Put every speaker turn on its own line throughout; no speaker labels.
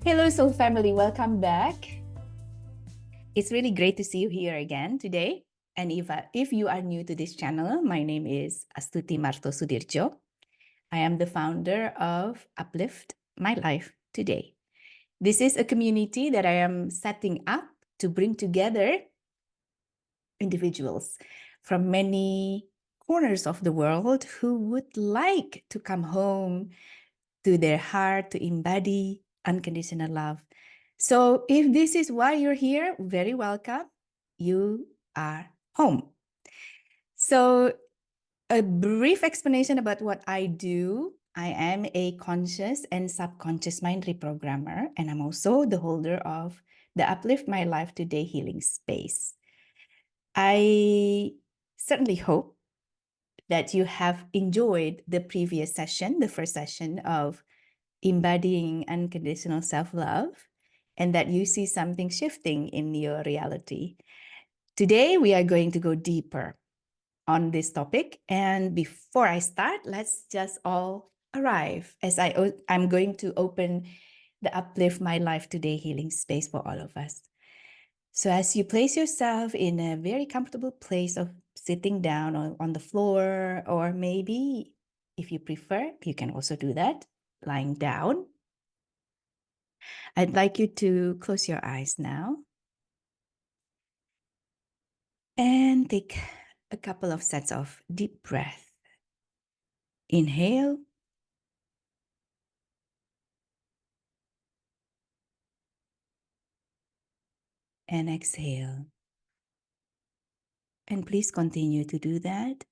Hello, Soul Family. Welcome back. It's really great to see you here again today. And if you are new to this channel, my name is Astuti Marto Sudirjo. I am the founder of Uplift My Life Today. This is a community that I am setting up to bring together individuals from many corners of the world who would like to come home to their heart, to embody unconditional love. So if this is why you're here, very welcome. You are home. So a brief explanation about what I do. I am a conscious and subconscious mind reprogrammer, and I'm also the holder of the Uplift My Life Today healing space. I certainly hope that you have enjoyed the previous session, the first session of embodying unconditional self-love, and that you see something shifting in your reality. Today, we are going to go deeper on this topic. And before I start, let's just all arrive as I'm going to open the Uplift My Life Today healing space for all of us. So as you place yourself in a very comfortable place of sitting down on the floor, or maybe if you prefer, you can also do that, lying down. I'd like you to close your eyes now and take a couple of sets of deep breath. Inhale and exhale. And please continue to do that.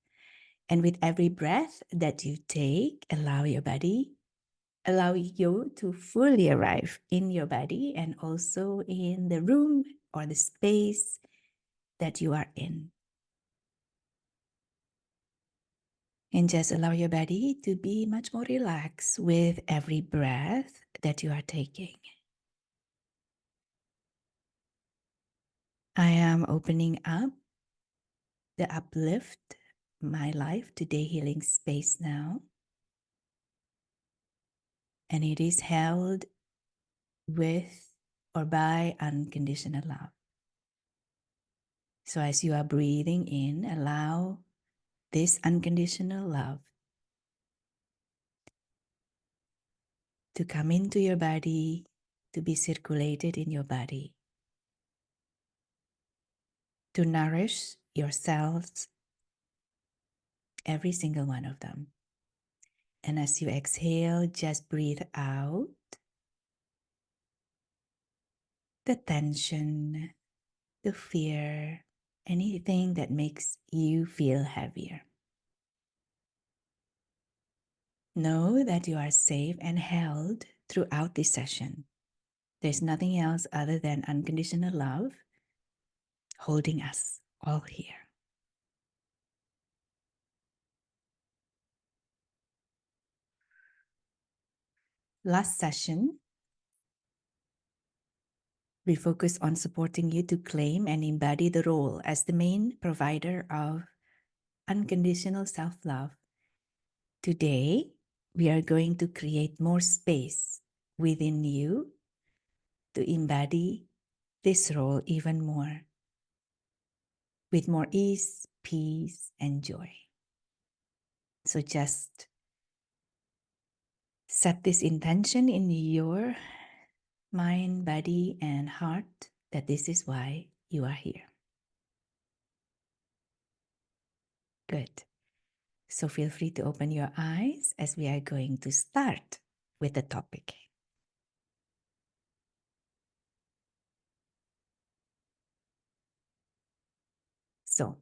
And with every breath that you take, allow you to fully arrive in your body and also in the room or the space that you are in. And just allow your body to be much more relaxed with every breath that you are taking. I am opening up the Uplift My Life Today healing space now. And it is held with or by unconditional love. So as you are breathing in, allow this unconditional love to come into your body, to be circulated in your body, to nourish your cells, every single one of them. And as you exhale, just breathe out the tension, the fear, anything that makes you feel heavier. Know that you are safe and held throughout this session. There's nothing else other than unconditional love holding us all here. Last session, we focused on supporting you to claim and embody the role as the main provider of unconditional self-love. Today, we are going to create more space within you to embody this role even more, with more ease, peace, and joy. So just set this intention in your mind, body, and heart that this is why you are here. Good. So feel free to open your eyes as we are going to start with the topic. So,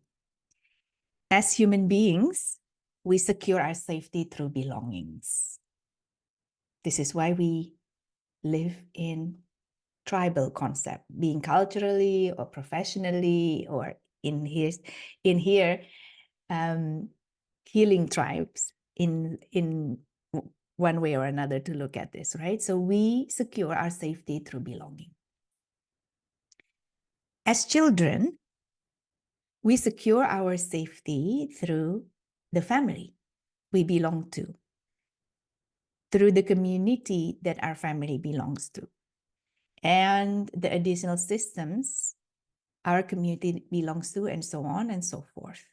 as human beings, we secure our safety through belongings. This is why we live in tribal concept, being culturally or professionally or in here healing tribes in one way or another to look at this, right? So we secure our safety through belonging. As children, we secure our safety through the family we belong to, through the community that our family belongs to. and the additional systems our community belongs to, and so on and so forth.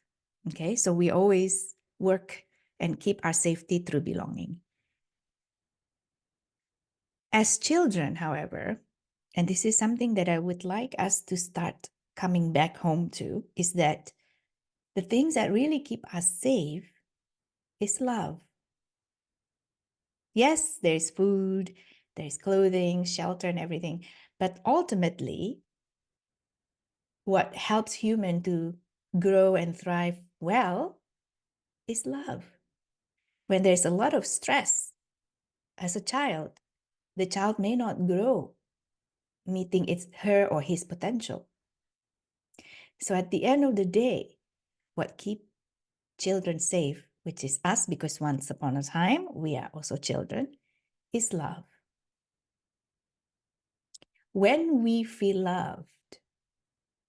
Okay, so we always work and keep our safety through belonging. As children, however, and this is something that I would like us to start coming back home to, is that the things that really keep us safe is love. Yes, there's food, there's clothing, shelter, and everything, but ultimately, what helps human to grow and thrive well is love. When there's a lot of stress as a child, the child may not grow meeting her or his potential. So at the end of the day, what keeps children safe, which is us, because once upon a time, we are also children, is love. When we feel loved,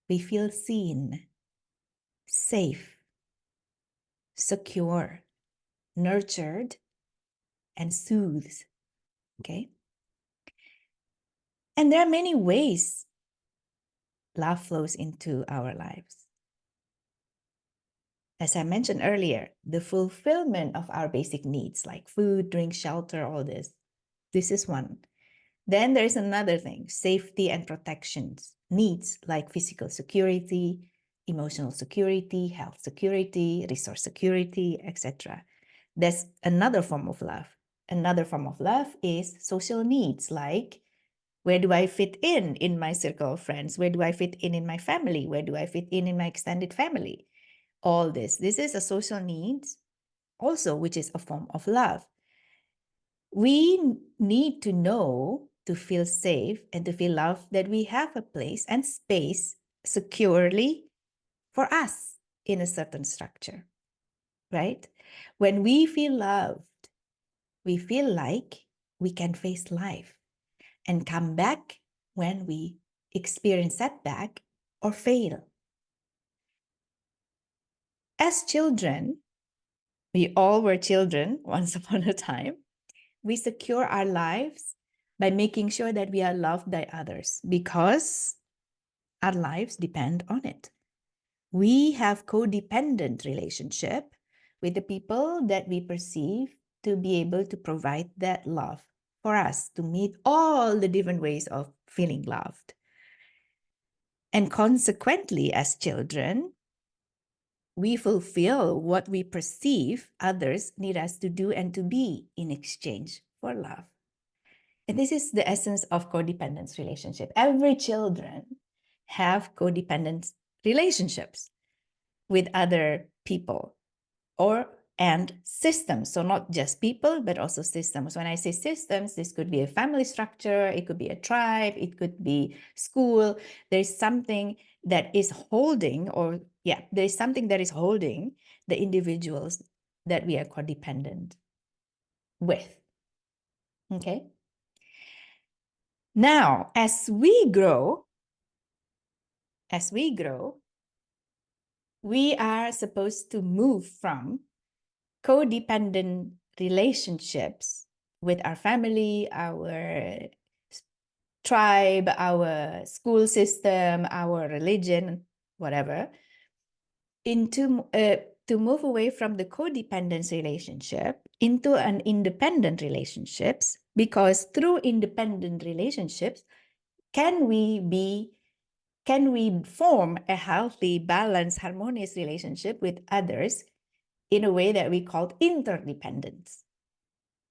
we feel seen, safe, secure, nurtured, and soothed. Okay? And there are many ways love flows into our lives. As I mentioned earlier, the fulfillment of our basic needs like food, drink, shelter, all this. This is one. Then there's another thing, safety and protections, needs like physical security, emotional security, health security, resource security, etc. That's another form of love. Another form of love is social needs like, where do I fit in my circle of friends? Where do I fit in my family? Where do I fit in my extended family? All this. This is a social needs also, which is a form of love. We need to know, to feel safe and to feel loved, that we have a place and space securely for us in a certain structure, right? When we feel loved, we feel like we can face life and come back when we experience setback or fail. As children, we all were children once upon a time. We secure our lives by making sure that we are loved by others because our lives depend on it. We have codependent relationship with the people that we perceive to be able to provide that love for us, to meet all the different ways of feeling loved. And consequently, as children, we fulfill what we perceive others need us to do and to be in exchange for love. And this is the essence of codependence relationship. Every children have codependent relationships with other people and systems. So not just people, but also systems. When I say systems, this could be a family structure, it could be a tribe, it could be school. There's something that is holding, there's something that is holding the individuals that we are codependent with. Okay. Now, as we grow, we are supposed to move from codependent relationships with our family, our tribe, our school system, our religion, whatever, into to move away from the codependence relationship into an independent relationships, because through independent relationships, can we form a healthy, balanced, harmonious relationship with others in a way that we call interdependence.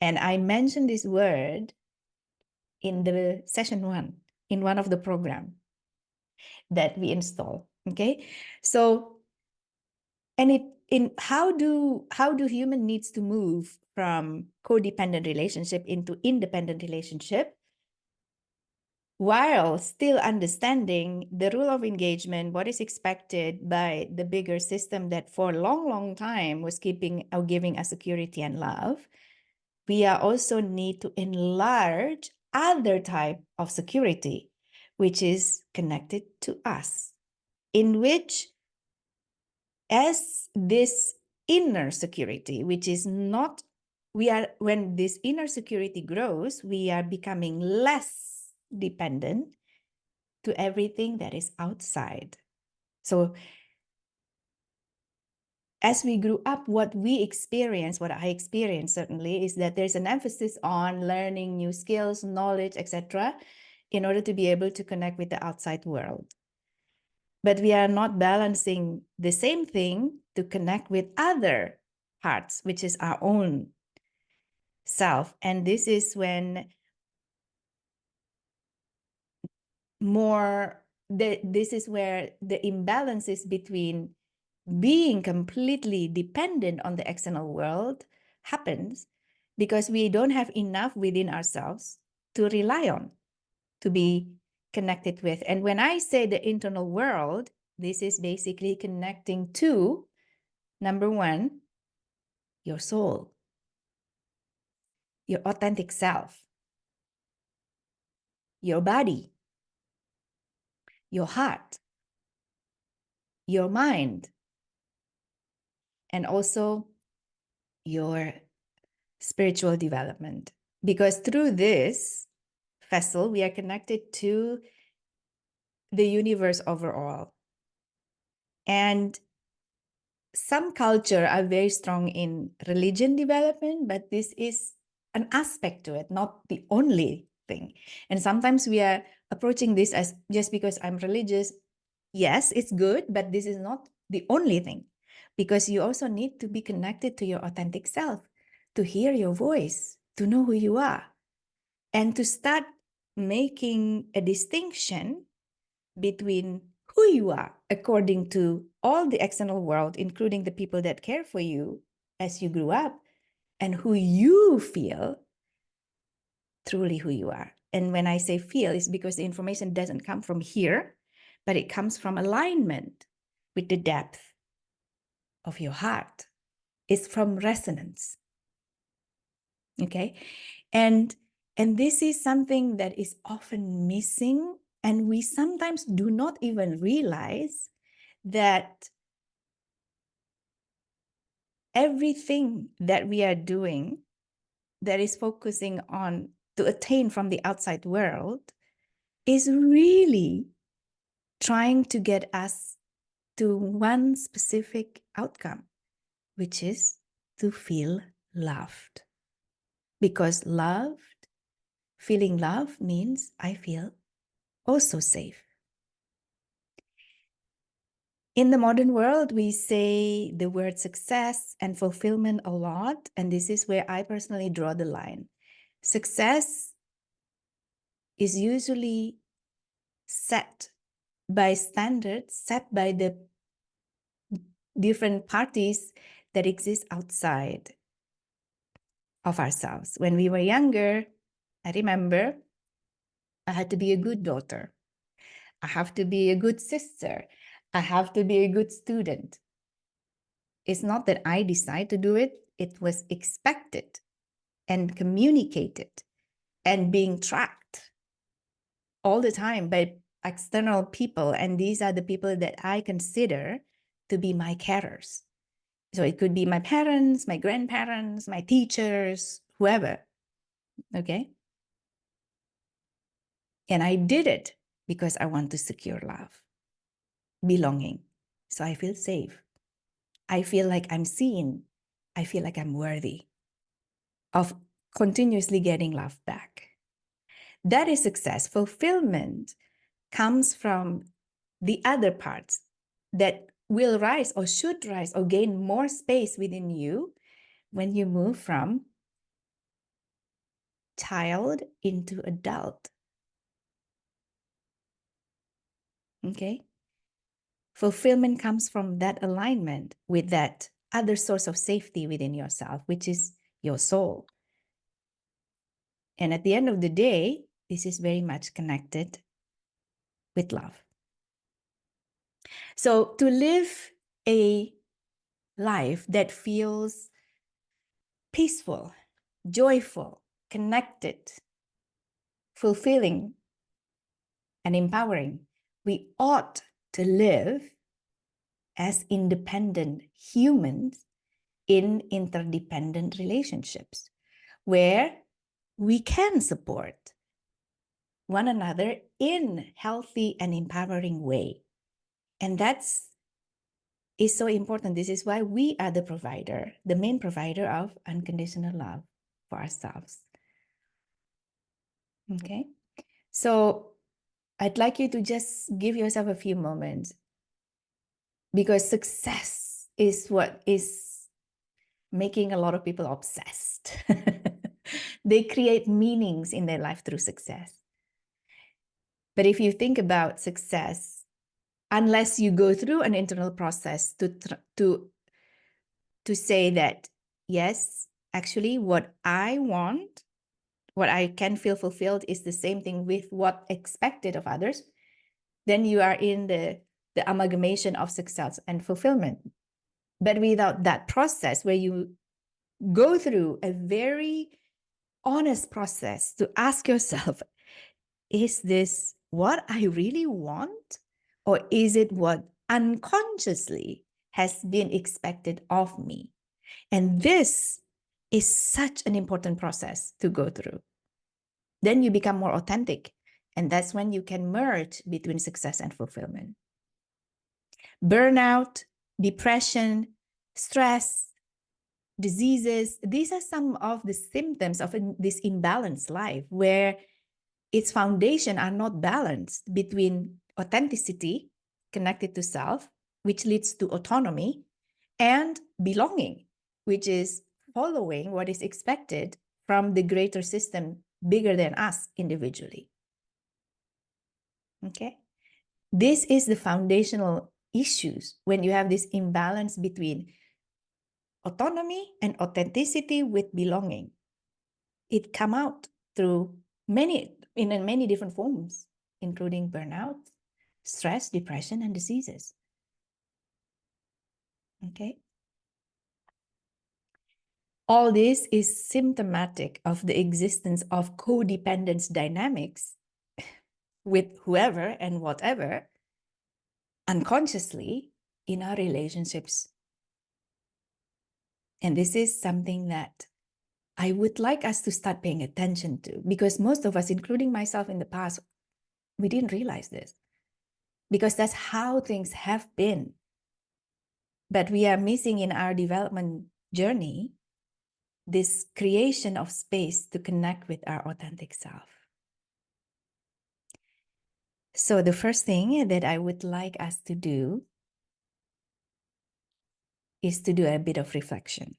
And I mentioned this word in the session 1, in one of the program that we install. Okay, so how do human needs to move from codependent relationship into independent relationship, while still understanding the rule of engagement, what is expected by the bigger system that for a long time was giving us security and love. We are also need to enlarge other type of security, which is connected to us, in which as this inner security, which is not, when this inner security grows, we are becoming less dependent to everything that is outside. So as we grew up, what we experience, what I experienced certainly, is that there's an emphasis on learning new skills, knowledge, etc., in order to be able to connect with the outside world. But we are not balancing the same thing to connect with other parts, which is our own self. And this is when this is where the imbalance is between being completely dependent on the external world happens, because we don't have enough within ourselves to rely on, to be connected with. And when I say the internal world, this is basically connecting to, number one, your soul, your authentic self, your body, your heart, your mind, and also your spiritual development. Because through this vessel, we are connected to the universe overall. And some culture are very strong in religion development, but this is an aspect to it, not the only thing. And sometimes we are approaching this as, just because I'm religious, yes, it's good, but this is not the only thing, because you also need to be connected to your authentic self, to hear your voice, to know who you are, and to start making a distinction between who you are according to all the external world, including the people that care for you as you grew up, and who you feel truly who you are. And when I say feel, it's because the information doesn't come from here, but it comes from alignment with the depth of your heart. It's from resonance. Okay? And this is something that is often missing, and we sometimes do not even realize that everything that we are doing that is focusing on to attain from the outside world is really trying to get us to one specific outcome, which is to feel loved. Because feeling love means I feel also safe. In the modern world, we say the word success and fulfillment a lot, and this is where I personally draw the line. Success is usually set by standards set by the different parties that exist outside of ourselves. When we were younger, I remember I had to be a good daughter. I have to be a good sister. I have to be a good student. It's not that I decide to do it. It was expected and communicated and being tracked all the time by external people. And these are the people that I consider to be my carers. So it could be my parents, my grandparents, my teachers, whoever. Okay. And I did it because I want to secure love, belonging. So I feel safe. I feel like I'm seen. I feel like I'm worthy of continuously getting love back. That is success. Fulfillment comes from the other parts that will rise or should rise or gain more space within you when you move from child into adult. Okay? Fulfillment comes from that alignment with that other source of safety within yourself, which is your soul. And at the end of the day, this is very much connected with love. So to live a life that feels peaceful, joyful, connected, fulfilling, and empowering, we ought to live as independent humans in interdependent relationships where we can support one another in healthy and empowering way. And that's is so important. This is why we are the provider, the main provider of unconditional love for ourselves. Okay. So I'd like you to just give yourself a few moments, because success is what is making a lot of people obsessed. They create meanings in their life through success. But if you think about success, unless you go through an internal process to say that, yes, actually what I want, what I can feel fulfilled is the same thing with what expected of others, then you are in the amalgamation of success and fulfillment. But without that process where you go through a very honest process to ask yourself, is this what I really want? Or is it what unconsciously has been expected of me? And this is such an important process to go through. Then you become more authentic. And that's when you can merge between success and fulfillment. Burnout, depression, stress, diseases, these are some of the symptoms of this imbalanced life where its foundation are not balanced between authenticity, connected to self, which leads to autonomy, and belonging, which is following what is expected from the greater system bigger than us individually. Okay? This is the foundational issues when you have this imbalance between autonomy and authenticity with belonging. It come out through in many different forms, including burnout, stress, depression, and diseases. Okay? All this is symptomatic of the existence of codependence dynamics with whoever and whatever unconsciously in our relationships. And this is something that I would like us to start paying attention to, because most of us, including myself in the past, we didn't realize this because that's how things have been. But we are missing in our development journey this creation of space to connect with our authentic self. So the first thing that I would like us to do is to do a bit of reflection.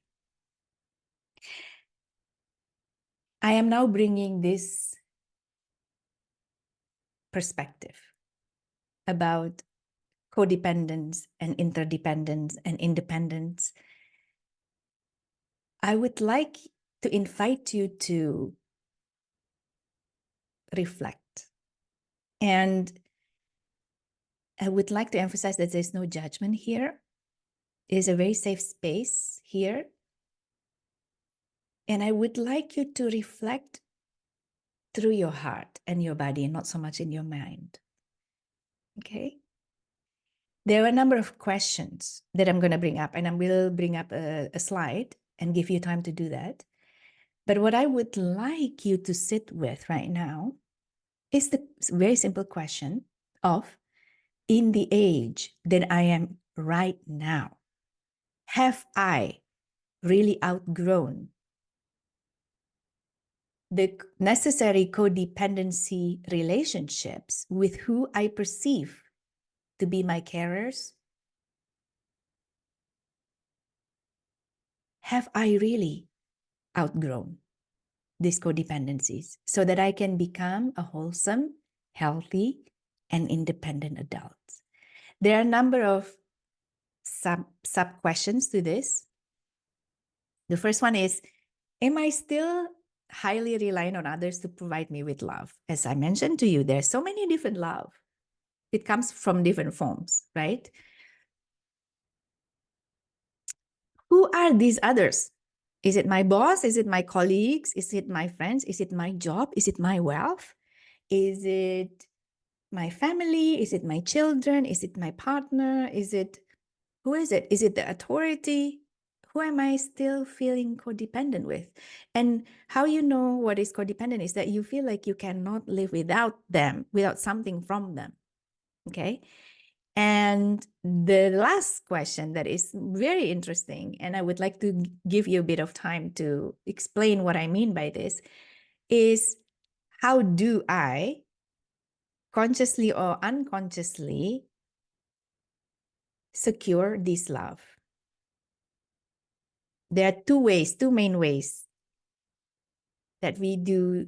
I am now bringing this perspective about codependence and interdependence and independence. I would like to invite you to reflect. And I would like to emphasize that there's no judgment here. It is a very safe space here. And I would like you to reflect through your heart and your body, and not so much in your mind. Okay? There are a number of questions that I'm going to bring up, and I will bring up a slide and give you time to do that. But what I would like you to sit with right now is the very simple question of, in the age that I am right now, have I really outgrown the necessary codependency relationships with who I perceive to be my carers? Have I really outgrown these codependencies so that I can become a wholesome, healthy, and independent adult? There are a number of sub questions to this. The first one is, am I still highly reliant on others to provide me with love? As I mentioned to you, there's so many different love. It comes from different forms, right? Who are these others? Is it my boss? Is it my colleagues? Is it my friends? Is it my job? Is it my wealth? Is it my family? Is it my children? Is it my partner? Who is it? Is it the authority? who am I still feeling codependent with? And how you know what is codependent is that you feel like you cannot live without them, without something from them. Okay. And the last question that is very interesting, and I would like to give you a bit of time to explain what I mean by this, is how do I consciously or unconsciously secure this love? There are two main ways that we do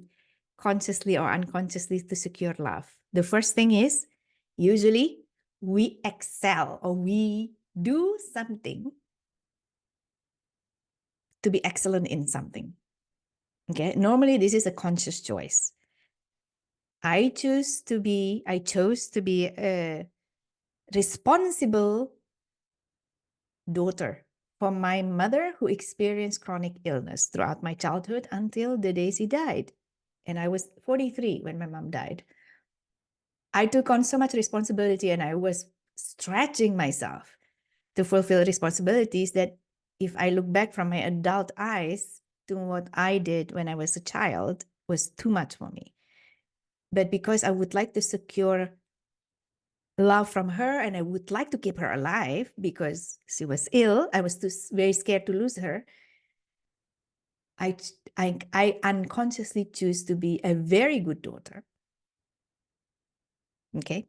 consciously or unconsciously to secure love. The first thing is usually we excel or we do something to be excellent in something. Okay, normally this is a conscious choice. I chose to be a responsible daughter for my mother who experienced chronic illness throughout my childhood until the day she died. And I was 43 when my mom died. I took on so much responsibility and I was stretching myself to fulfill responsibilities that if I look back from my adult eyes to what I did when I was a child was too much for me. But because I would like to secure love from her and I would like to keep her alive because she was ill, I was very scared to lose her. I unconsciously choose to be a very good daughter. Okay.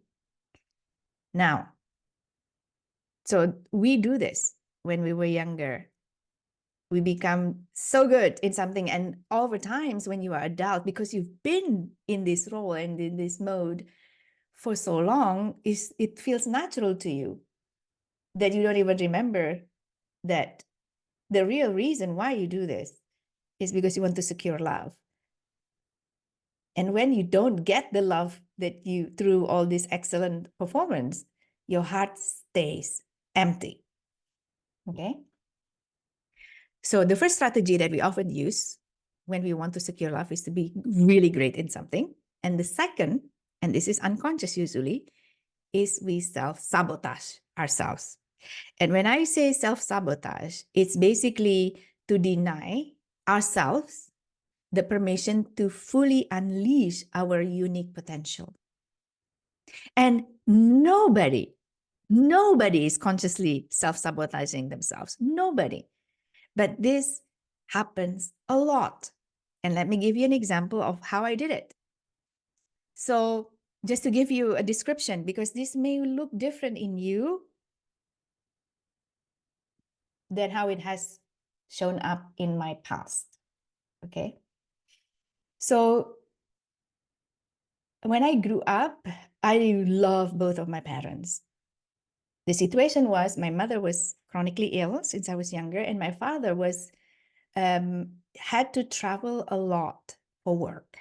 Now, so we do this when we were younger. We become so good in something, and over times when you are adult, because you've been in this role and in this mode for so long, it feels natural to you that you don't even remember that the real reason why you do this is because you want to secure love. And when you don't get the love that you through all this excellent performance, your heart stays empty. Okay. So the first strategy that we often use when we want to secure love is to be really great in something. And the second, and this is unconscious usually, is we self-sabotage ourselves. And when I say self-sabotage, it's basically to deny ourselves the permission to fully unleash our unique potential. And nobody is consciously self-sabotaging themselves. Nobody. But this happens a lot. And let me give you an example of how I did it. So just to give you a description, because this may look different in you than how it has shown up in my past. Okay. So when I grew up, I love both of my parents. The situation was my mother was chronically ill since I was younger, and my father was had to travel a lot for work.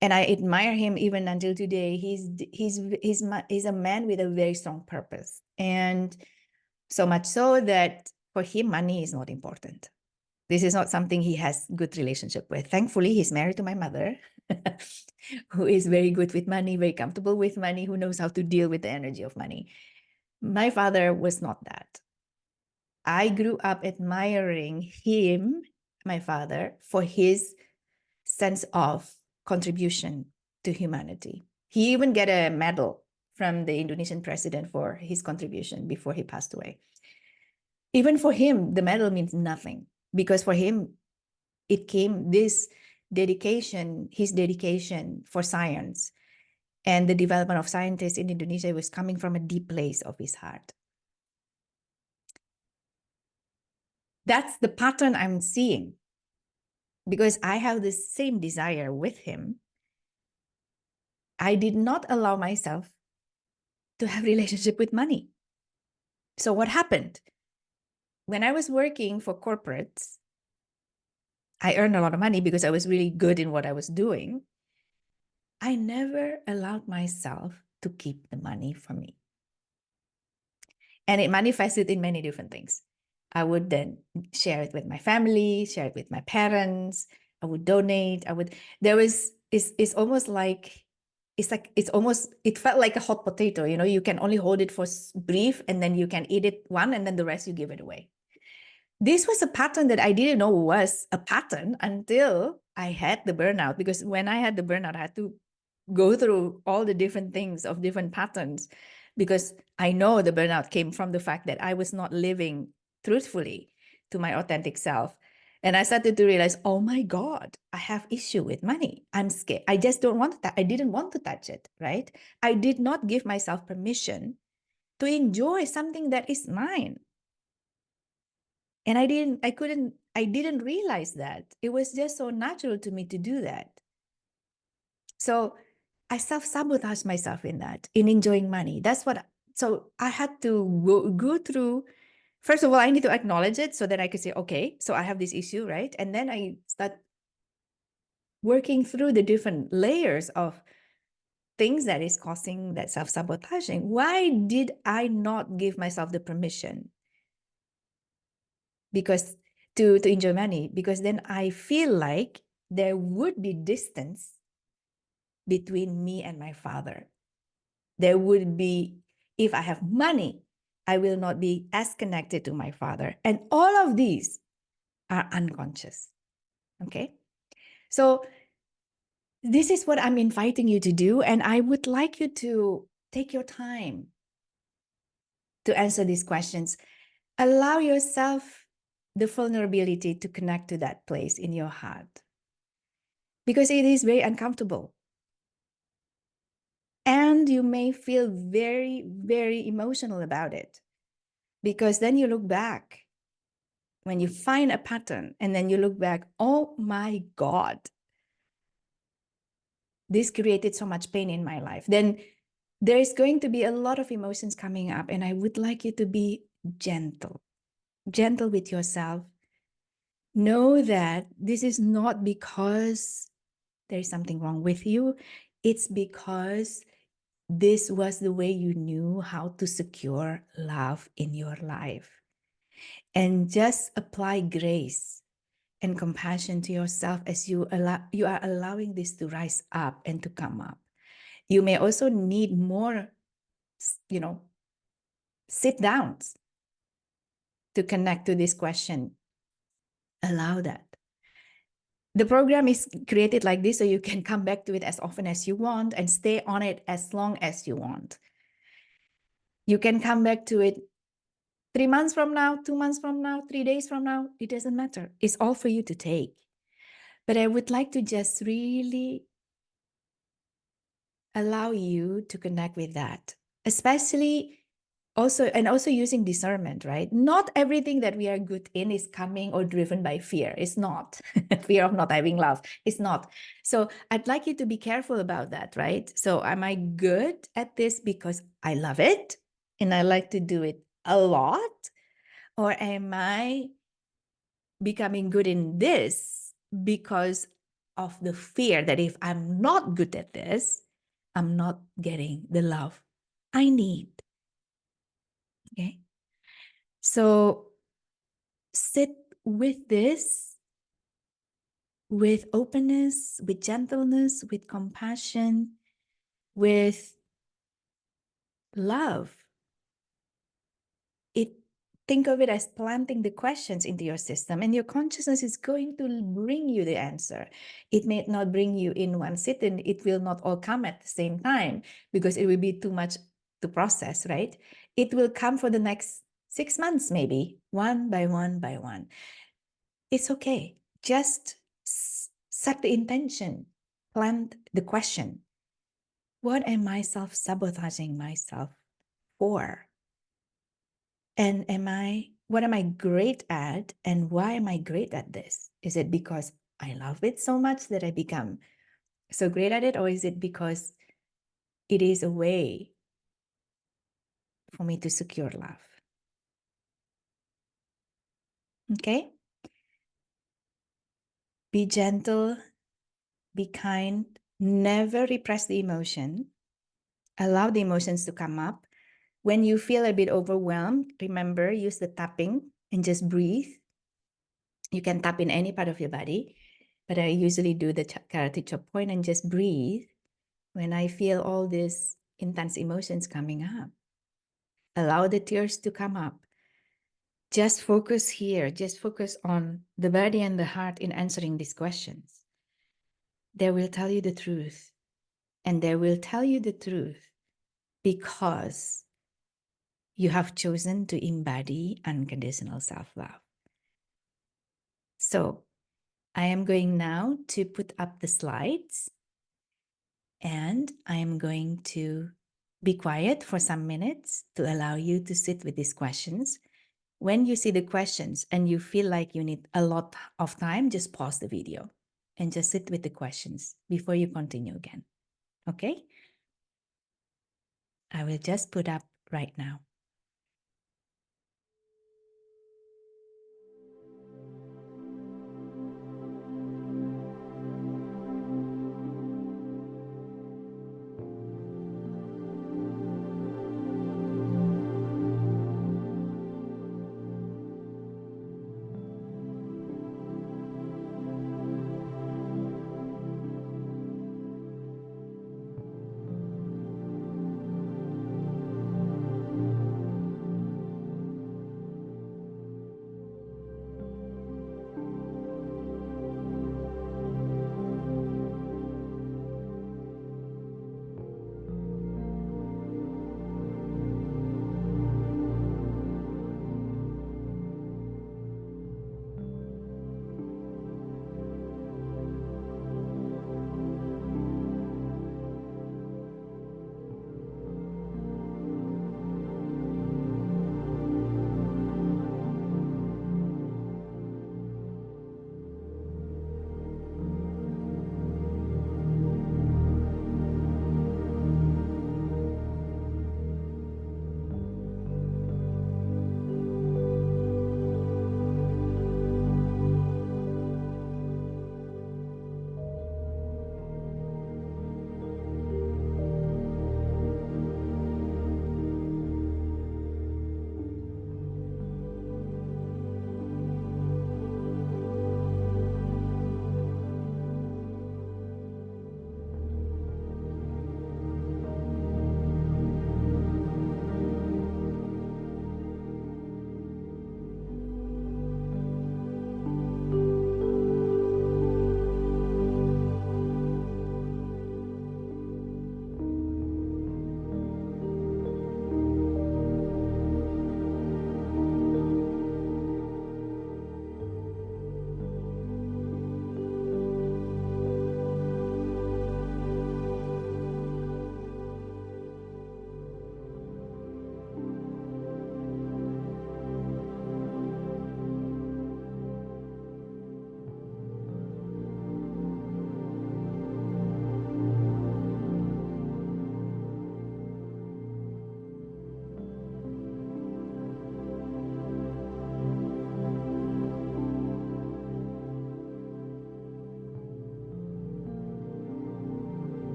And I admire him even until today. He's a man with a very strong purpose, and so much so that for him, money is not important. This is not something he has good relationship with. Thankfully, he's married to my mother, who is very good with money, very comfortable with money, who knows how to deal with the energy of money. My father was not that. I grew up admiring him, my father, for his sense of contribution to humanity. He even got a medal from the Indonesian president for his contribution before he passed away. Even for him, the medal means nothing, because for him, it came this dedication, his dedication for science and the development of scientists in Indonesia was coming from a deep place of his heart. That's the pattern I'm seeing, because I have the same desire with him. I did not allow myself to have relationship with money. So what happened? When I was working for corporates, I earned a lot of money because I was really good in what I was doing. I never allowed myself to keep the money for me. And it manifested in many different things. I would then share it with my family, share it with my parents. I would donate. It's almost like it's like, it felt like a hot potato, you know, you can only hold it for brief and then you can eat it one and then the rest you give it away. This was a pattern that I didn't know was a pattern until I had the burnout, because when I had the burnout, I had to go through all the different things of different patterns, because I know the burnout came from the fact that I was not living truthfully to my authentic self. And I started to realize, oh my God, I have issue with money. I'm scared. I just don't want to, I didn't want to touch it, right? I did not give myself permission to enjoy something that is mine. And I didn't realize that. It was just so natural to me to do that. So I self-sabotage myself in that, in enjoying money. So I had to go through, first of all, I need to acknowledge it so that I could say, okay, so I have this issue, right? And then I start working through the different layers of things that is causing that self-sabotaging. Why did I not give myself the permission? Because to enjoy money, because then I feel like there would be distance between me and my father. There would be, if I have money, I will not be as connected to my father. And all of these are unconscious. Okay. So this is what I'm inviting you to do. And I would like you to take your time to answer these questions. Allow yourself the vulnerability to connect to that place in your heart, because it is very uncomfortable. And you may feel very, very emotional about it, because then you look back, when you find a pattern and then you look back, oh my God, this created so much pain in my life. Then there is going to be a lot of emotions coming up. And I would like you to be gentle with yourself. Know that this is not because there is something wrong with you. It's because this was the way you knew how to secure love in your life. And just apply grace and compassion to yourself as you are allowing this to rise up and to come up. You may also need more, sit downs to connect to this question. Allow that. The program is created like this so you can come back to it as often as you want and stay on it as long as you want. You can come back to it 3 months from now, 2 months from now, 3 days from now. It doesn't matter. It's all for you to take. But I would like to just really allow you to connect with that, especially also using discernment, right? Not everything that we are good in is coming or driven by fear. It's not. Fear of not having love. It's not. So I'd like you to be careful about that, right? So am I good at this because I love it and I like to do it a lot? Or am I becoming good in this because of the fear that if I'm not good at this, I'm not getting the love I need? Okay. So sit with this with openness, with gentleness, with compassion, with love. Think of it as planting the questions into your system, and your consciousness is going to bring you the answer. It may not bring you in one sitting. It will not all come at the same time because it will be too much to process, right? It will come for the next 6 months, maybe, one by one by one. It's okay. Just set the intention, plant the question. What am I self-sabotaging myself for? And what am I great at? And why am I great at this? Is it because I love it so much that I become so great at it? Or is it because it is a way for me to secure love? Okay? Be gentle, be kind, never repress the emotion. Allow the emotions to come up. When you feel a bit overwhelmed, remember, use the tapping and just breathe. You can tap in any part of your body, but I usually do the karate chop point and just breathe. when I feel all these intense emotions coming up, allow the tears to come up. Just focus here. Just focus on the body and the heart in answering these questions. They will tell you the truth. And they will tell you the truth because you have chosen to embody unconditional self-love. So I am going now to put up the slides, and I am going to be quiet for some minutes to allow you to sit with these questions. When you see the questions and you feel like you need a lot of time, just pause the video and just sit with the questions before you continue again. Okay? I will just put up right now.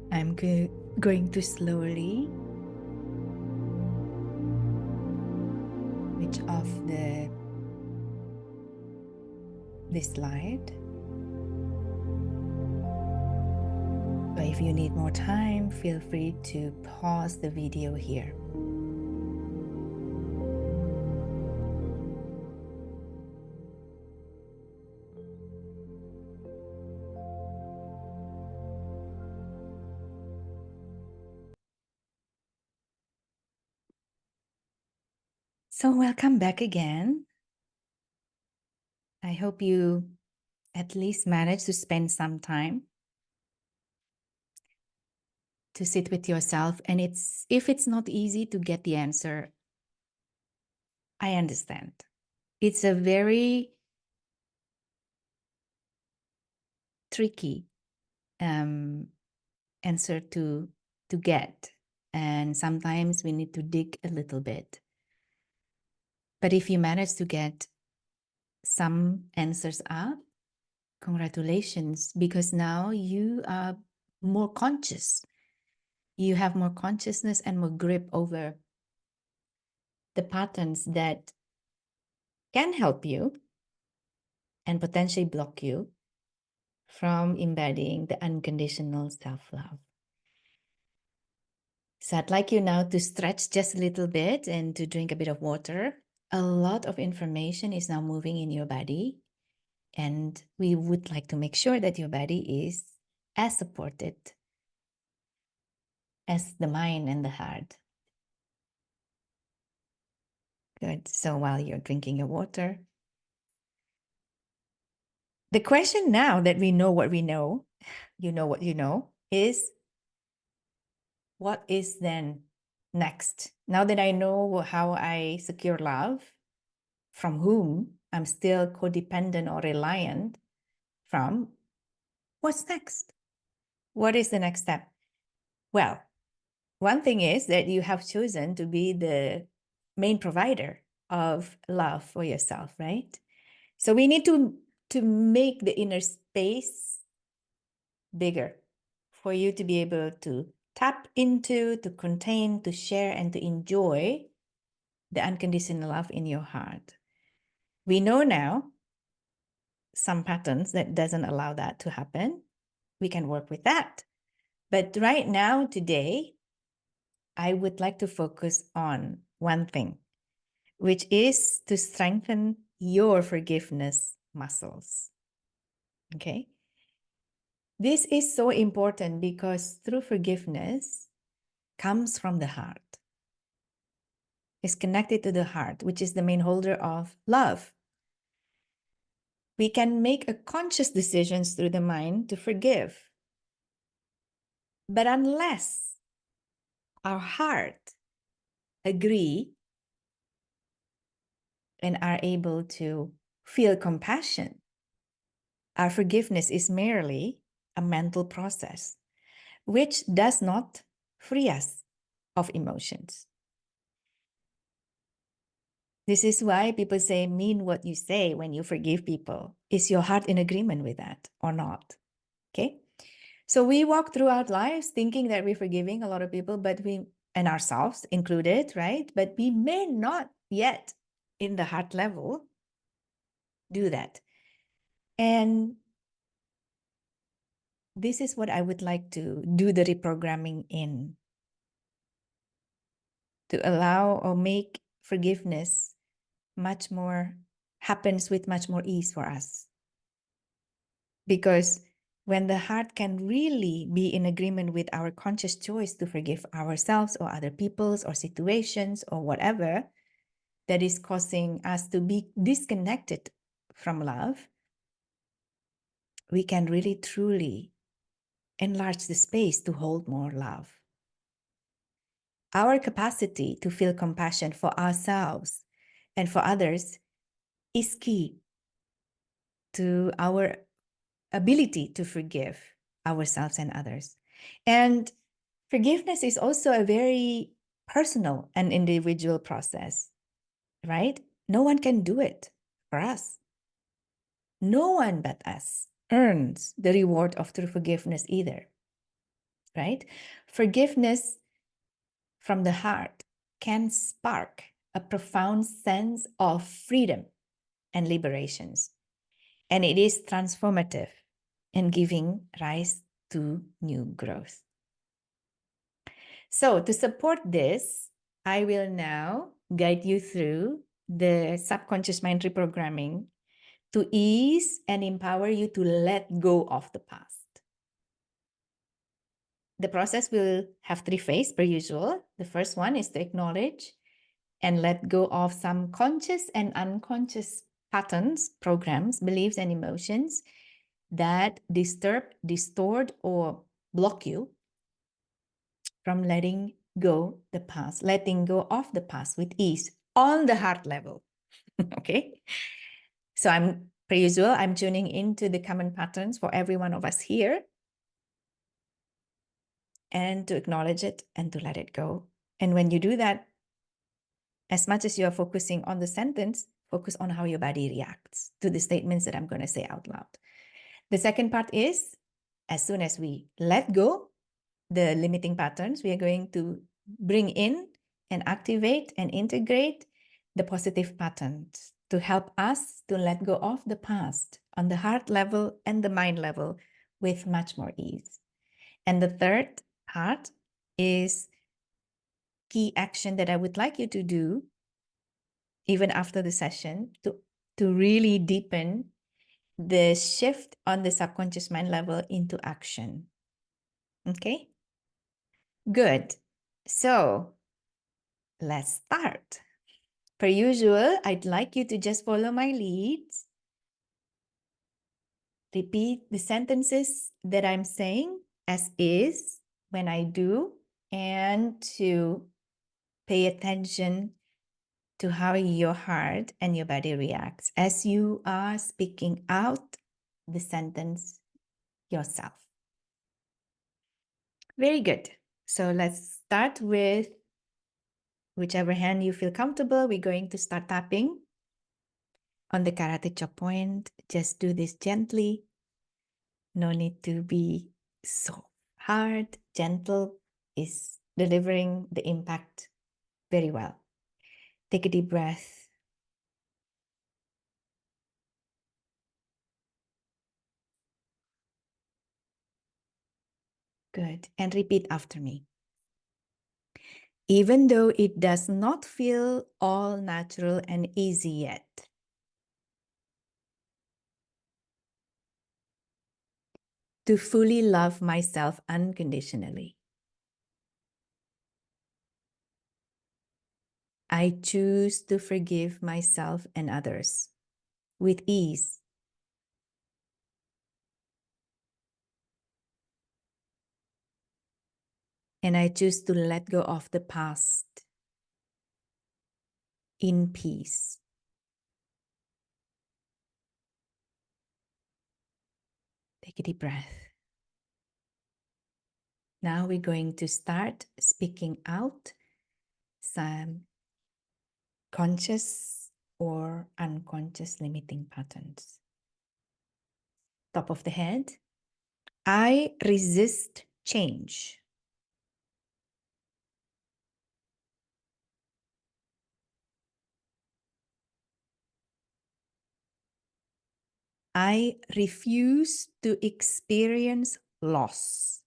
I'm going to slowly switch off the this slide. So if you need more time, feel free to pause the video here. So welcome back again. I hope you at least managed to spend some time to sit with yourself. And if it's not easy to get the answer, I understand. It's a very tricky answer to get. And sometimes we need to dig a little bit. But if you manage to get some answers up, congratulations, because now you are more conscious. You have more consciousness and more grip over the patterns that can help you and potentially block you from embodying the unconditional self-love. So I'd like you now to stretch just a little bit and to drink a bit of water. A lot of information is now moving in your body, and we would like to make sure that your body is as supported as the mind and the heart. Good. So while you're drinking your water, the question now that we know what we know, you know what you know, is what is then next? Now that I know how I secure love, from whom I'm still codependent or reliant from, what's next? What is the next step? Well, one thing is that you have chosen to be the main provider of love for yourself, right? So we need to make the inner space bigger for you to be able to tap into, to contain, to share, and to enjoy the unconditional love in your heart. We know now some patterns that doesn't allow that to happen. We can work with that. But right now, today, I would like to focus on one thing, which is to strengthen your forgiveness muscles. Okay? This is so important because through forgiveness comes from the heart. It's connected to the heart, which is the main holder of love. We can make a conscious decisions through the mind to forgive. But unless our heart agree and are able to feel compassion, our forgiveness is merely a mental process, which does not free us of emotions. This is why people say, mean what you say when you forgive people. Is your heart in agreement with that or not? Okay. So we walk throughout lives thinking that we're forgiving a lot of people, but and ourselves included, right? But we may not yet in the heart level do that. And this is what I would like to do the reprogramming in, to allow or make forgiveness happens with much more ease for us. Because when the heart can really be in agreement with our conscious choice to forgive ourselves or other people's or situations or whatever that is causing us to be disconnected from love, we can really truly enlarge the space to hold more love. Our capacity to feel compassion for ourselves and for others is key to our ability to forgive ourselves and others. And forgiveness is also a very personal and individual process, right? No one can do it for us. No one but us earns the reward of true forgiveness either, right? Forgiveness from the heart can spark a profound sense of freedom and liberations. and it is transformative and giving rise to new growth. So to support this, I will now guide you through the subconscious mind reprogramming to ease and empower you to let go of the past. The process will have 3 phases per usual. The first one is to acknowledge and let go of some conscious and unconscious patterns, programs, beliefs, and emotions that disturb, distort, or block you from letting go the past, letting go of the past with ease on the heart level. Okay. So per usual, I'm tuning into the common patterns for every one of us here and to acknowledge it and to let it go. And when you do that, as much as you are focusing on the sentence, focus on how your body reacts to the statements that I'm going to say out loud. The second part is, as soon as we let go the limiting patterns, we are going to bring in and activate and integrate the positive patterns to help us to let go of the past on the heart level and the mind level with much more ease. And the third part is key action that I would like you to do even after the session to really deepen the shift on the subconscious mind level into action. Okay? Good. So let's start. Per usual, I'd like you to just follow my leads. Repeat the sentences that I'm saying as is when I do, and to pay attention to how your heart and your body reacts as you are speaking out the sentence yourself. Very good. So let's start with whichever hand you feel comfortable. We're going to start tapping on the karate chop point. Just do this gently. No need to be so hard. Gentle is delivering the impact very well. Take a deep breath. Good. And repeat after me. Even though it does not feel all natural and easy yet, to fully love myself unconditionally, I choose to forgive myself and others with ease. And I choose to let go of the past in peace. Take a deep breath. Now we're going to start speaking out some conscious or unconscious limiting patterns. Top of the head. I resist change. I refuse to experience loss.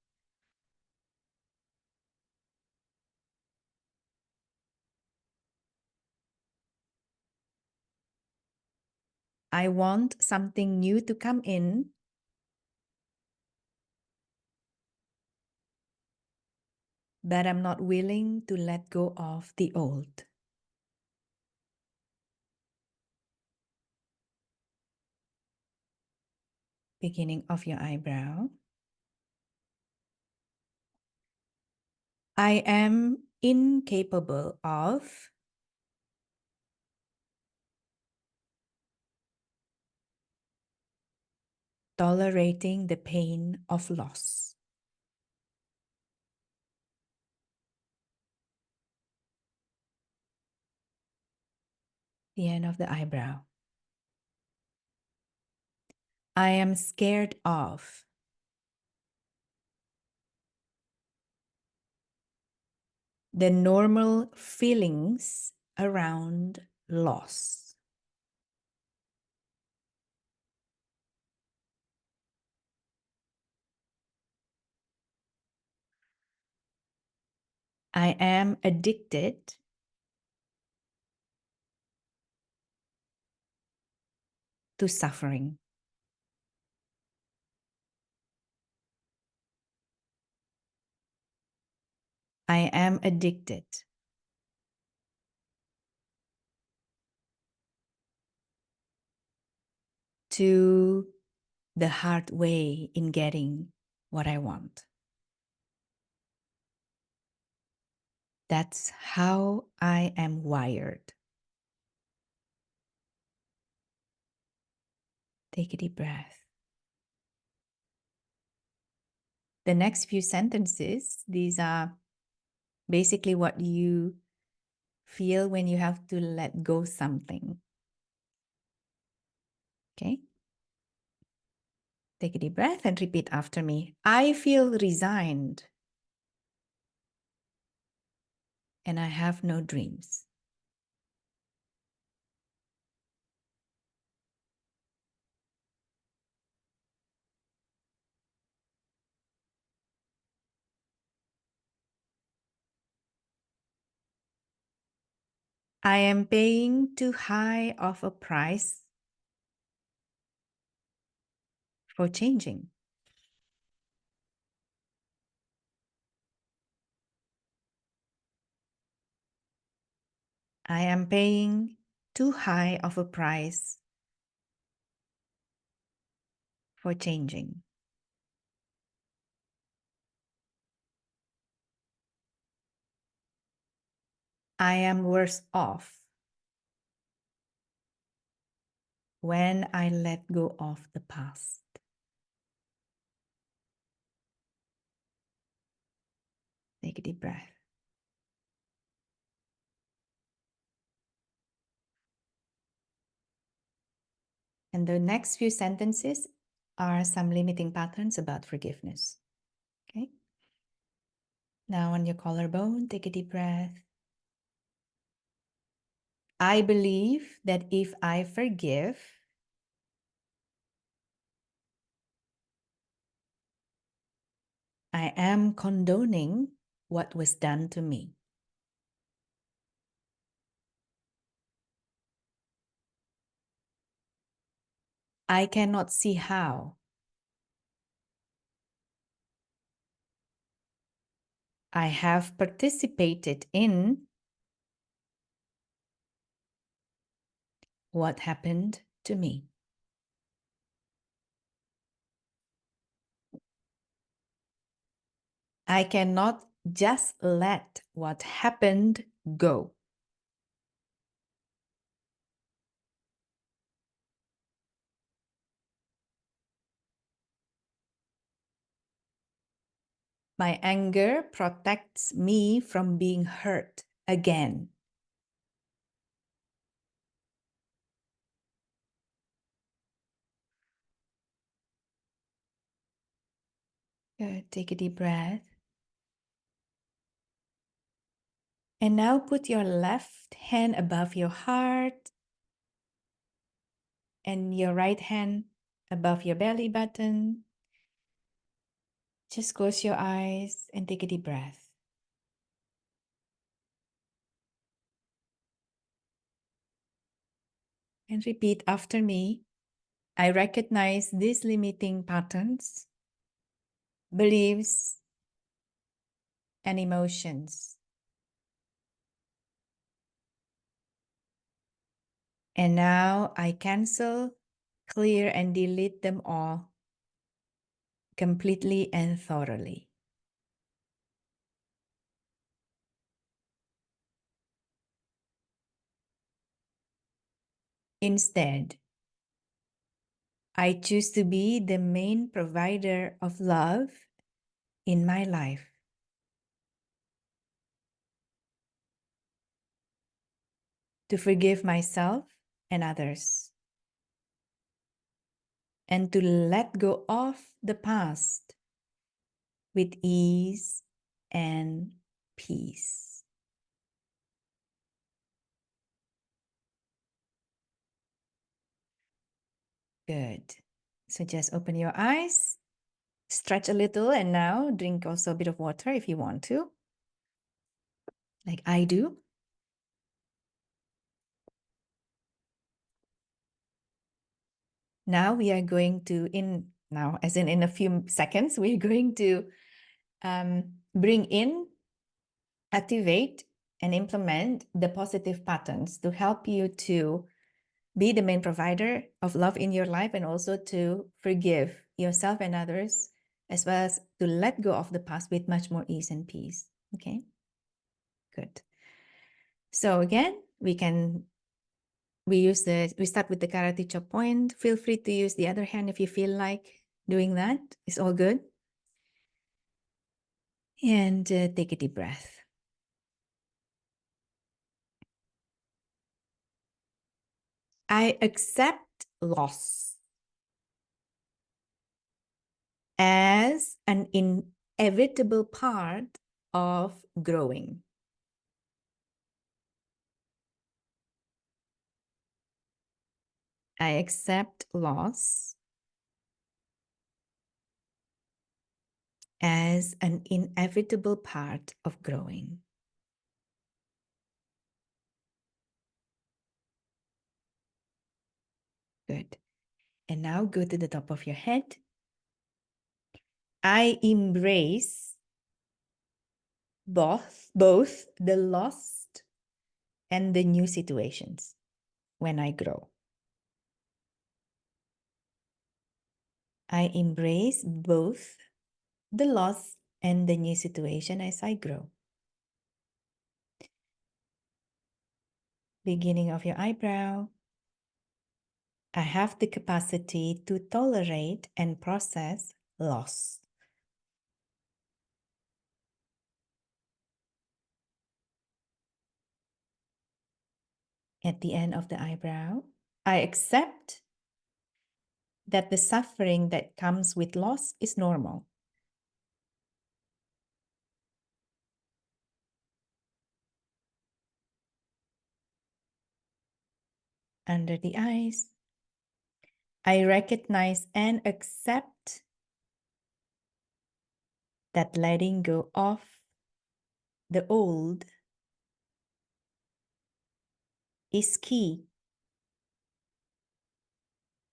I want something new to come in, but I'm not willing to let go of the old. Beginning of your eyebrow. I am incapable of tolerating the pain of loss. The end of the eyebrow. I am scared of the normal feelings around loss. I am addicted to suffering. I am addicted to the hard way in getting what I want. That's how I am wired. Take a deep breath. The next few sentences, these are basically what you feel when you have to let go something. Okay? Take a deep breath and repeat after me. I feel resigned and I have no dreams. I am paying too high of a price for changing. I am paying too high of a price for changing. I am worse off when I let go of the past. Take a deep breath. And the next few sentences are some limiting patterns about forgiveness. Okay? Now on your collarbone, take a deep breath. I believe that if I forgive, I am condoning what was done to me. I cannot see how I have participated in what happened to me. I cannot just let what happened go. My anger protects me from being hurt again. Good. Take a deep breath. And now put your left hand above your heart and your right hand above your belly button. Just close your eyes and take a deep breath. And repeat after me. I recognize these limiting patterns, beliefs, and emotions. And now I cancel, clear, and delete them all completely and thoroughly. Instead, I choose to be the main provider of love in my life. To forgive myself and others. And to let go of the past with ease and peace. Good. So just open your eyes, stretch a little, and now drink also a bit of water if you want to. like I do. Now we are going to, as in a few seconds, we're going to bring in, activate, and implement the positive patterns to help you to be the main provider of love in your life, and also to forgive yourself and others, as well as to let go of the past with much more ease and peace. Okay, good. So again, we start with the karate chop point. Feel free to use the other hand if you feel like doing that. It's all good. And take a deep breath. I accept loss as an inevitable part of growing. I accept loss as an inevitable part of growing. Good. And now go to the top of your head. I embrace both the lost and the new situations when I grow. I embrace both the loss and the new situation as I grow. Beginning of your eyebrow. I have the capacity to tolerate and process loss. At the end of the eyebrow, I accept that the suffering that comes with loss is normal. Under the eyes, I recognize and accept that letting go of the old is key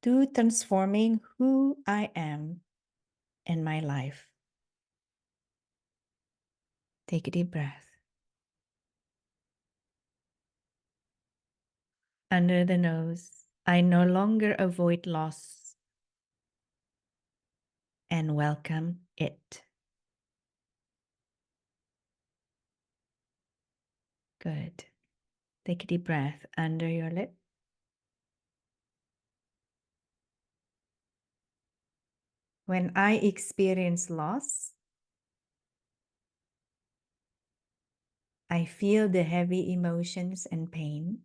to transforming who I am in my life. Take a deep breath. Under the nose, I no longer avoid loss and welcome it. Good. Take a deep breath under your lip. When I experience loss, I feel the heavy emotions and pain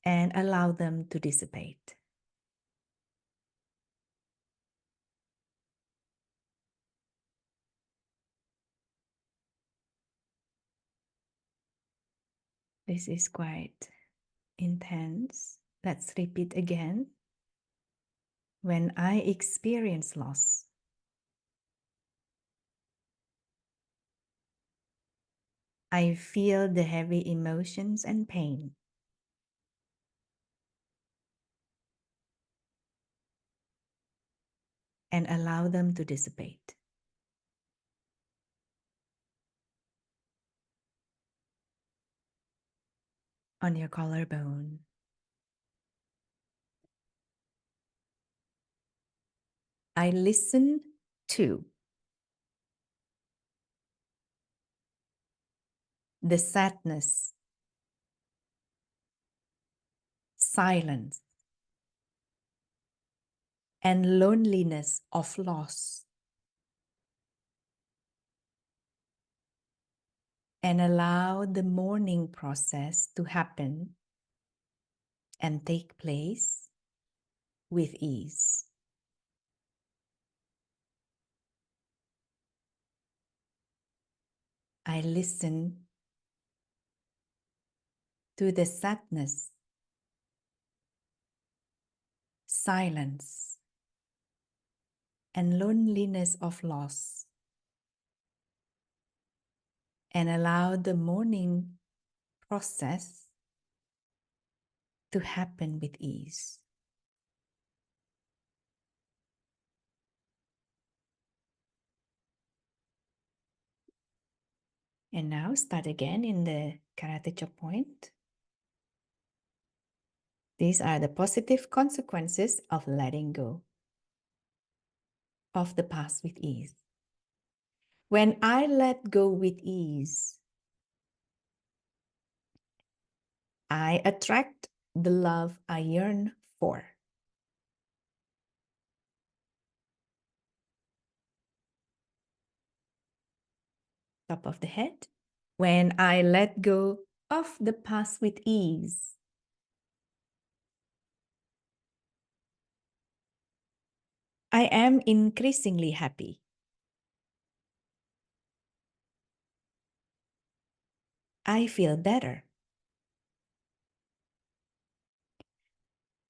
and allow them to dissipate. This is quite intense. Let's repeat again. When I experience loss, I feel the heavy emotions and pain and allow them to dissipate. On your collarbone, I listen to the sadness, silence, and loneliness of loss, and allow the mourning process to happen and take place with ease. I listen to the sadness, silence, and loneliness of loss, and allow the mourning process to happen with ease. And now start again in the karate chop point. These are the positive consequences of letting go of the past with ease. When I let go with ease, I attract the love I yearn for. Top of the head. When I let go of the past with ease, I am increasingly happy. I feel better.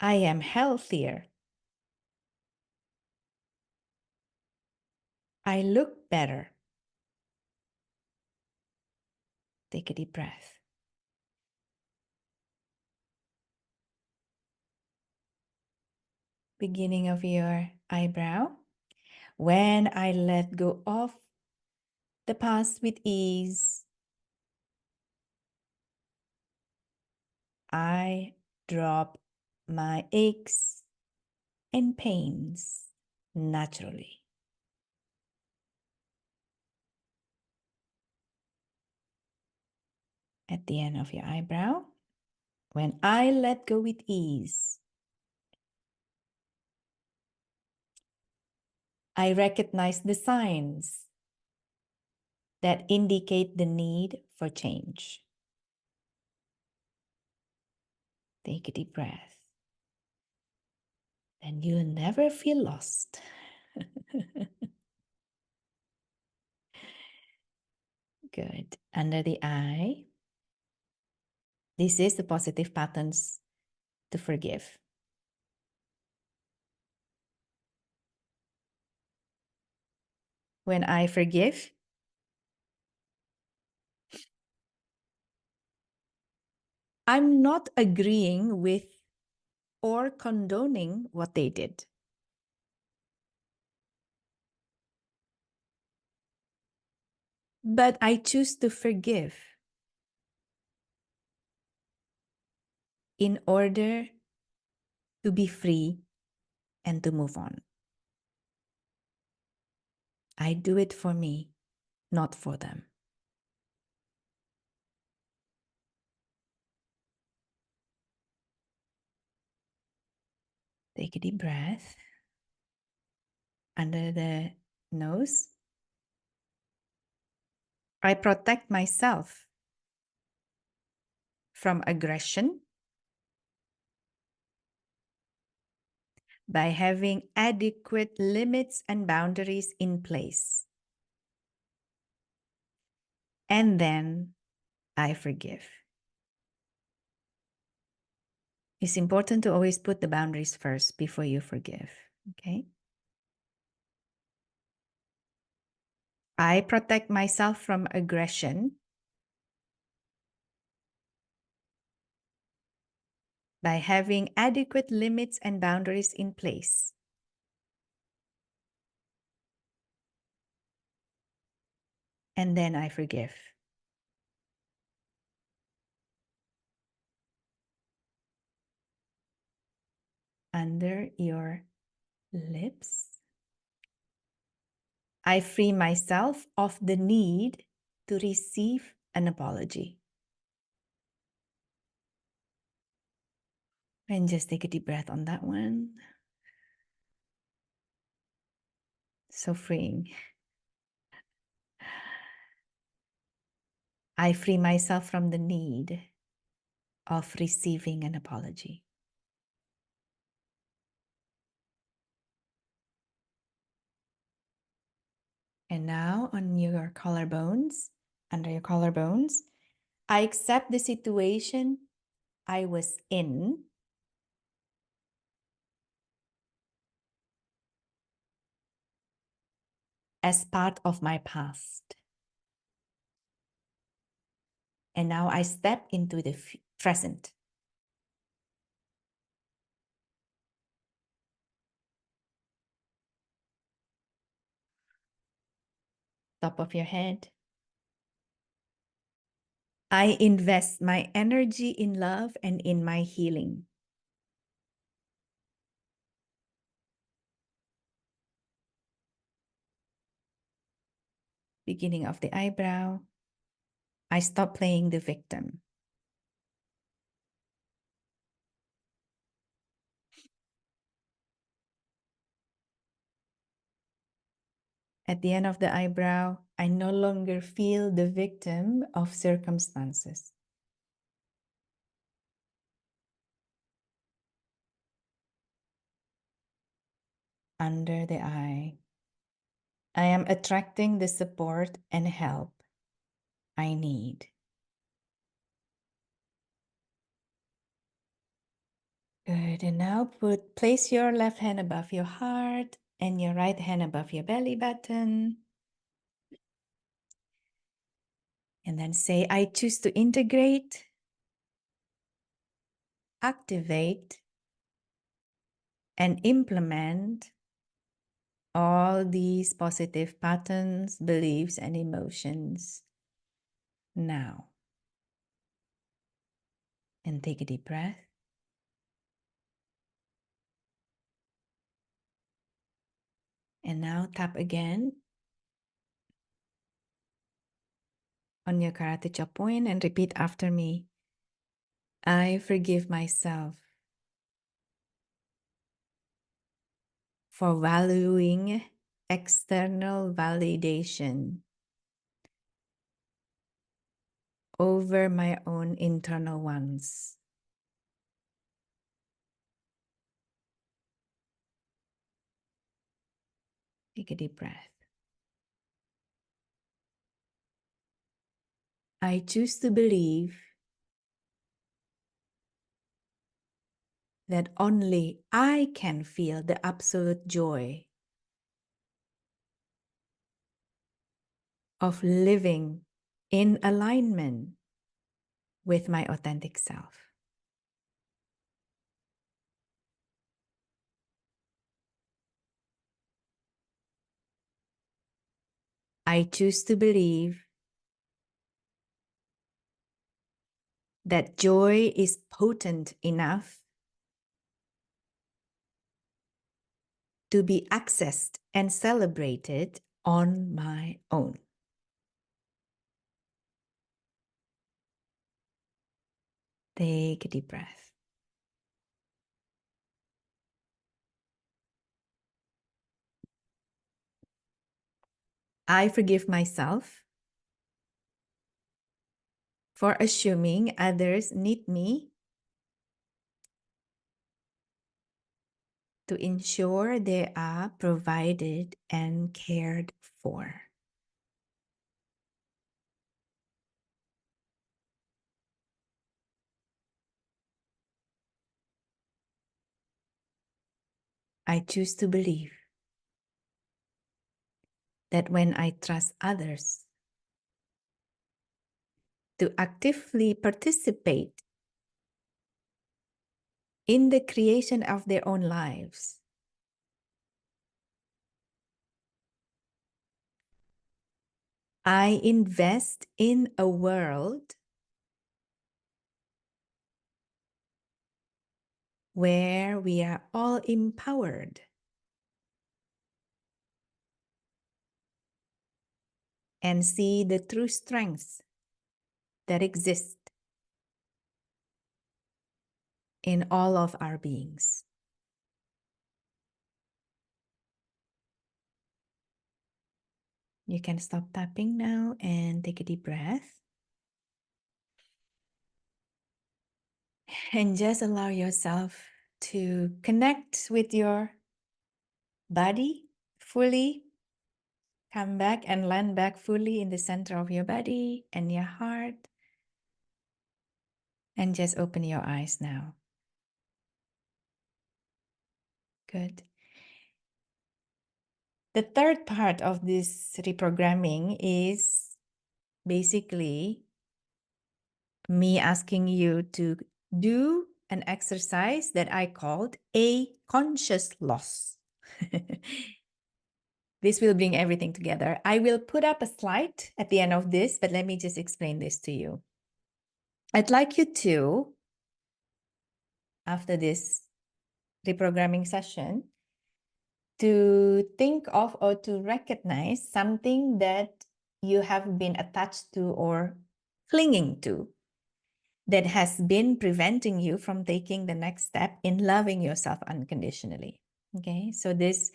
I am healthier. I look better. Take a deep breath. Beginning of your eyebrow. When I let go of the past with ease, I drop my aches and pains naturally. At the end of your eyebrow, when I let go with ease, I recognize the signs that indicate the need for change. Take a deep breath. And you'll never feel lost. Good. Under the eye. This is the positive patterns to forgive. When I forgive, I'm not agreeing with or condoning what they did. But I choose to forgive in order to be free and to move on. I do it for me, not for them. Take a deep breath. Under the nose. I protect myself from aggression by having adequate limits and boundaries in place. And then I forgive. It's important to always put the boundaries first before you forgive, okay? I protect myself from aggression by having adequate limits and boundaries in place. And then I forgive. Under your lips, I free myself of the need to receive an apology. And just take a deep breath on that one. So freeing. I free myself from the need of receiving an apology. And now on your collarbones, under your collarbones, I accept the situation I was in as part of my past. And now I step into the present. Top of your head. I invest my energy in love and in my healing. Beginning of the eyebrow. I stop playing the victim. At the end of the eyebrow, I no longer feel the victim of circumstances. Under the eye, I am attracting the support and help I need. Good, and now place your left hand above your heart and your right hand above your belly button. And then say, I choose to integrate, activate, and implement all these positive patterns, beliefs, and emotions now. And take a deep breath. And now tap again on your karate chop point and repeat after me. I forgive myself for valuing external validation over my own internal ones. Take a deep breath. I choose to believe that only I can feel the absolute joy of living in alignment with my authentic self. I choose to believe that joy is potent enough to be accessed and celebrated on my own. Take a deep breath. I forgive myself for assuming others need me to ensure they are provided and cared for. I choose to believe that when I trust others to actively participate in the creation of their own lives, I invest in a world where we are all empowered and see the true strengths that exist in all of our beings. You can stop tapping now and take a deep breath. And just allow yourself to connect with your body fully. Come back and land back fully in the center of your body and your heart. And just open your eyes now. Good. The third part of this reprogramming is basically me asking you to do an exercise that I called a conscious loss. This will bring everything together. I will put up a slide at the end of this, but let me just explain this to you. I'd like you to, after this reprogramming session, to think of or to recognize something that you have been attached to or clinging to that has been preventing you from taking the next step in loving yourself unconditionally. Okay, so this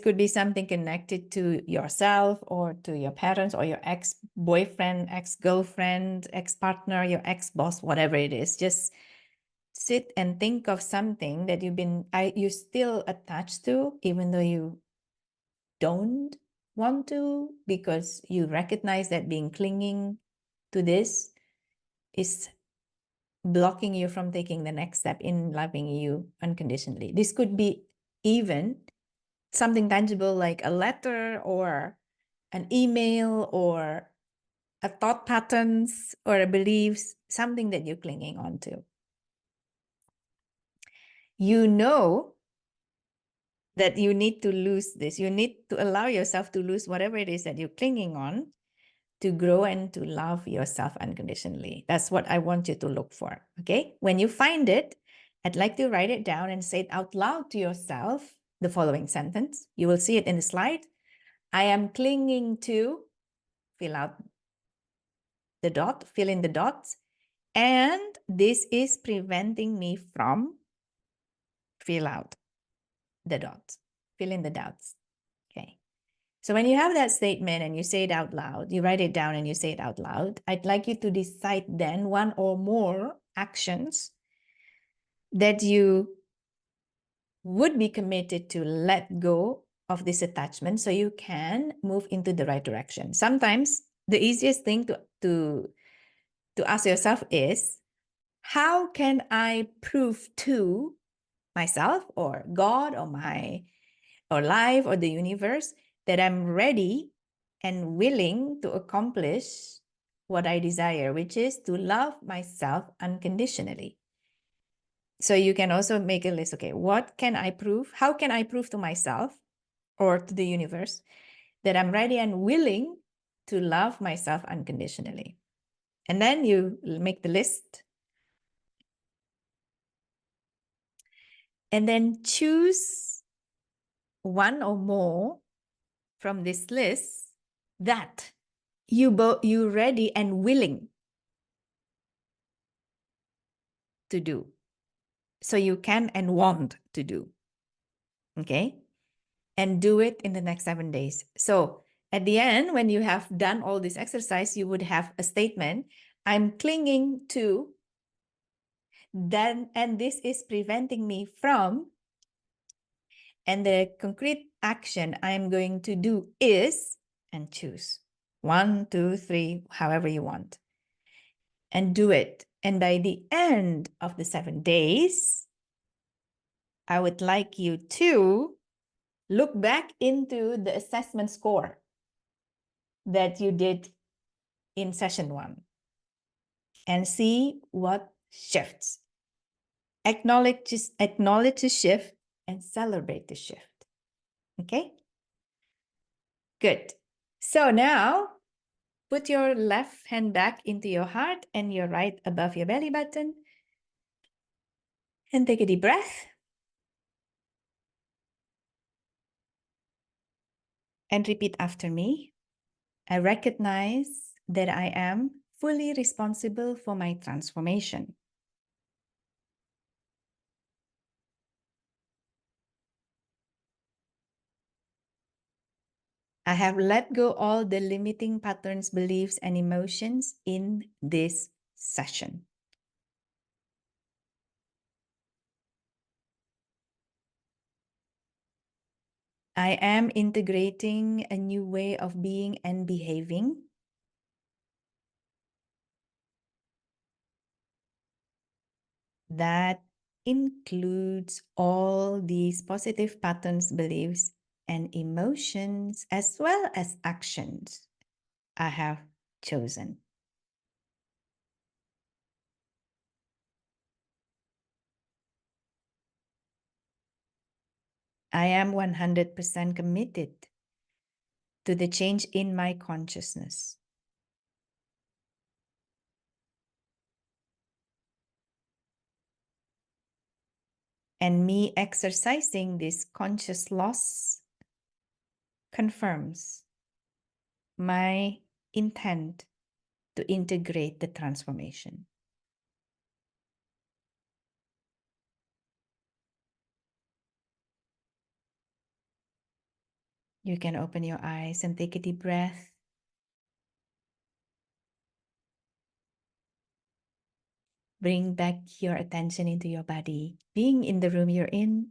could be something connected to yourself or to your parents or your ex-boyfriend, ex-girlfriend, ex-partner, your ex-boss, whatever it is. Just sit and think of something that you're still attached to, even though you don't want to, because you recognize that being clinging to this is blocking you from taking the next step in loving you unconditionally. This could be even something tangible like a letter or an email or a thought patterns or a beliefs, something that you're clinging on to. You know that you need to lose this. You need to allow yourself to lose whatever it is that you're clinging on to grow and to love yourself unconditionally. That's what I want you to look for, okay? When you find it, I'd like to write it down and say it out loud to yourself, the following sentence. You will see it in the slide. I am clinging to, fill out the dot, fill in the dots, and this is preventing me from, fill out the dots, fill in the dots, okay? So when you have that statement and you say it out loud, you write it down and you say it out loud, I'd like you to decide then one or more actions that you would be committed to let go of this attachment so you can move into the right direction. Sometimes the easiest thing to ask yourself is, how can I prove to myself or God or life or the universe that I'm ready and willing to accomplish what I desire, which is to love myself unconditionally. So you can also make a list. Okay, what can I prove? How can I prove to myself or to the universe that I'm ready and willing to love myself unconditionally? And then you make the list. And then choose one or more from this list that you're ready and willing to do. So you can and want to do. Okay? And do it in the next 7 days. So at the end, when you have done all this exercise, you would have a statement. I'm clinging to then, and this is preventing me from, and the concrete action I'm going to do is, and choose 1, 2, 3, however you want, and do it. And by the end of the 7 days, I would like you to look back into the assessment score that you did in session 1 and see what shifts. Acknowledge the shift and celebrate the shift. Okay? Good. So now put your left hand back into your heart and your right above your belly button. And take a deep breath. And repeat after me. I recognize that I am fully responsible for my transformation. I have let go all the limiting patterns, beliefs, and emotions in this session. I am integrating a new way of being and behaving. That includes all these positive patterns, beliefs, and emotions, as well as actions I have chosen. I am 100% committed to the change in my consciousness. And me exercising this conscious loss confirms my intent to integrate the transformation. You can open your eyes and take a deep breath. Bring back your attention into your body. Being in the room you're in,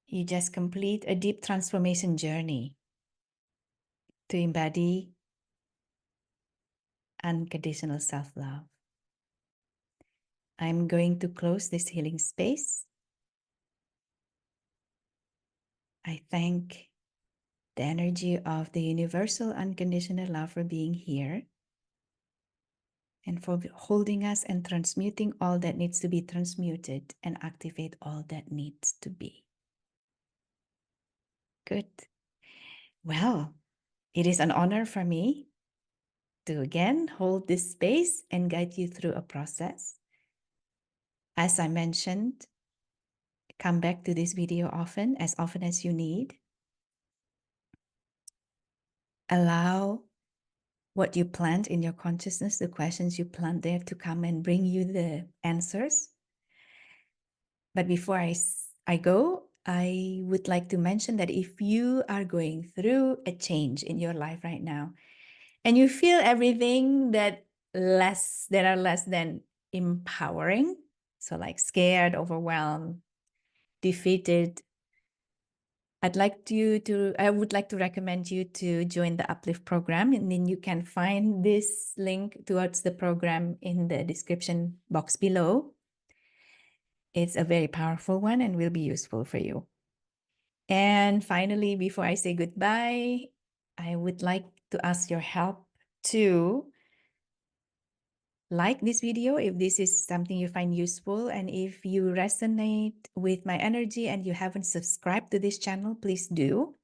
you just complete a deep transformation journey to embody unconditional self-love. I'm going to close this healing space. I thank the energy of the universal unconditional love for being here and for holding us and transmuting all that needs to be transmuted and activate all that needs to be. Good. Well, it is an honor for me to again hold this space and guide you through a process. As I mentioned, come back to this video often as you need. Allow what you plant in your consciousness, the questions you plant there, to come and bring you the answers. But before I go, I would like to mention that if you are going through a change in your life right now, and you feel everything that are less than empowering, so like scared, overwhelmed, defeated, I would like to recommend you to join the Uplift program, and then you can find this link towards the program in the description box below. It's a very powerful one and will be useful for you. And finally, before I say goodbye, I would like to ask your help to like this video if this is something you find useful, and if you resonate with my energy and you haven't subscribed to this channel, please do.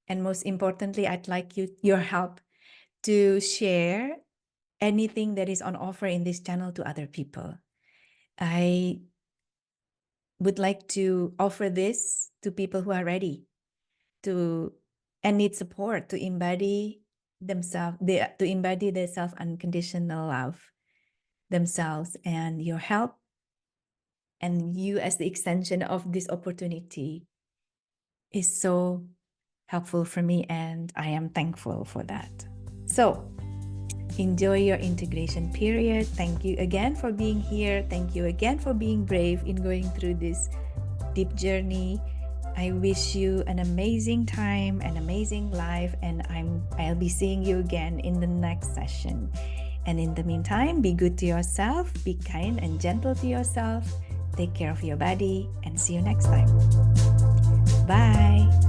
And most importantly, I'd like your help to share anything that is on offer in this channel to other people. I would like to offer this to people who are ready to and need support to embody themselves, to embody the self-unconditional love themselves. And your help and you as the extension of this opportunity is so helpful for me, and I am thankful for that. So enjoy your integration period. Thank you again for being here. Thank you again for being brave in going through this deep journey. I wish you an amazing time, an amazing life, and I'll be seeing you again in the next session. And in the meantime, be good to yourself, be kind and gentle to yourself, take care of your body, and see you next time. Bye.